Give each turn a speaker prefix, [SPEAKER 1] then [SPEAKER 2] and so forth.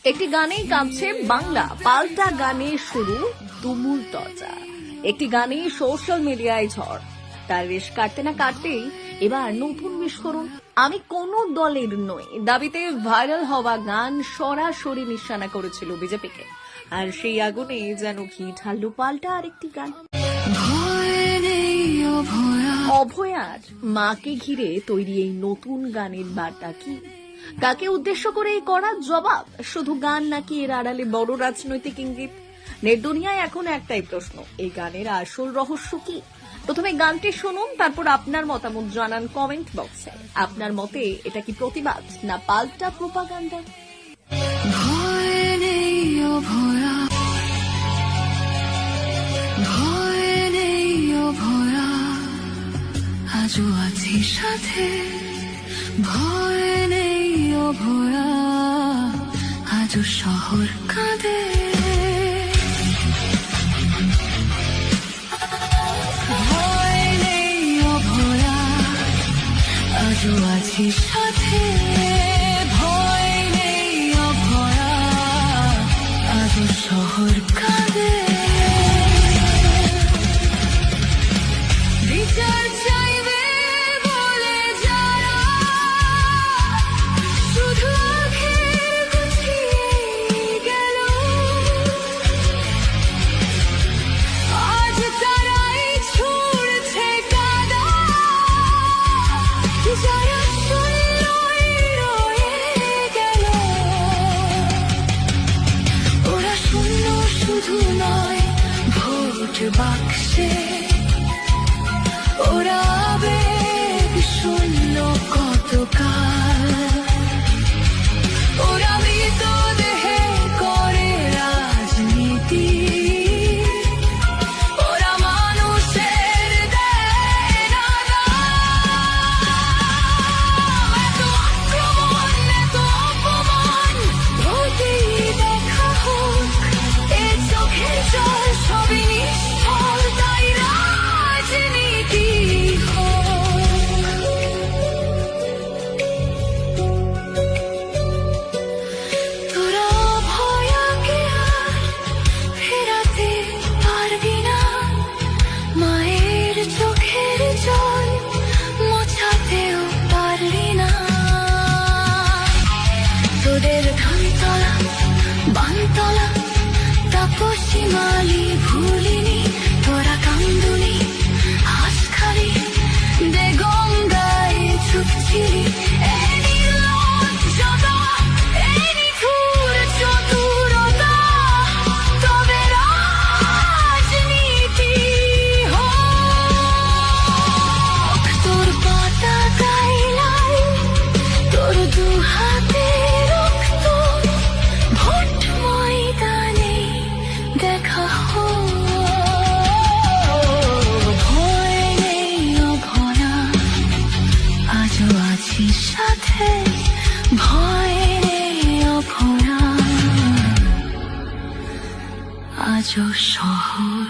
[SPEAKER 1] একটি গানেই কাঁপছে বাংলা, পাল্টা গানে শুরু তুমুল চর্চা। একটি গানেই সোশ্যাল মিডিয়ায় ঝড়, তার রেশ কাটতে না কাটতেই এবার নতুন বিস্ফোরণ। আমি কোন দলের নই দাবিতে ভাইরাল হওয়া গান সরাসরি নিশানা করেছিল বিজেপিকে, আর সেই আগুনে যেন ঘি ঢাললো পাল্টা আরেকটি গান। অভয়ার মাকে ঘিরে তৈরি এই নতুন গানের বার্তা কি? কাকে উদ্দেশ্য করে এই করা জবাব? শুধু গান নাকি এর আড়ালে বড় রাজনৈতিক ইঙ্গিত? নেট দুনিয়ায় এখন একটাই প্রশ্ন, এই গানের আসল রহস্য কি? প্রথমে গানটি শুনুন, তারপর আপনার মতামত জানান কমেন্ট বক্সে। আপনার মতে এটা কি প্রতিবাদ না পাল্টা প্রোপাগান্ডা?
[SPEAKER 2] আজও আছি সাথে, ভয় নেই ও ভরা, আজও শহর কাঁদে। ভয় নেই ও ভরা, আজও আছি সাথে, ভয় নেই ও ভরা, আজও শহর কাঁদে। বিচার চাইবে বলে যারা, শুধু আখের গুছিয়ে গেল, আজ তারাই ছুড়ছে কাদা। যারা শূন্যই রয়ে গেল, ওরা শূন্য শুধু নয়, ভোট বাক্সে ওরা আবেগ শূন্য কতকাল। ওরা মৃতদেহে করে রাজনীতি, ওরা মানুষের দেয় না দাম। এত আক্রমণ, এত অপমান, হতেই দেখা হোক এ চোখের জল সবই নিষ্ফল, তাই রাজনীতি হোক। তোরা ভয়াকে আর ফেরাতে পারবি না, মায়ের চোখের জল মোছাতেও পারলি না। তোদের ধানতলা, বানতলা, তাপসী মালি ভুলিনি, তোরা কান্দুনি, হাঁসখালি দে গঙ্গায় ছুটছিলি। এই নির্লজ্জতা, এই নিঠুর চতুরতা, তবে রাজনীতি হোক। তোর পতাকায় লাল, তোর দু হাতে রক্ত, ভোট ময়দানে দেখা হোক। ভয় নেই ও ভরা, আজও আছি সাথে, ভয় নেই ও ভরা, আজও শহর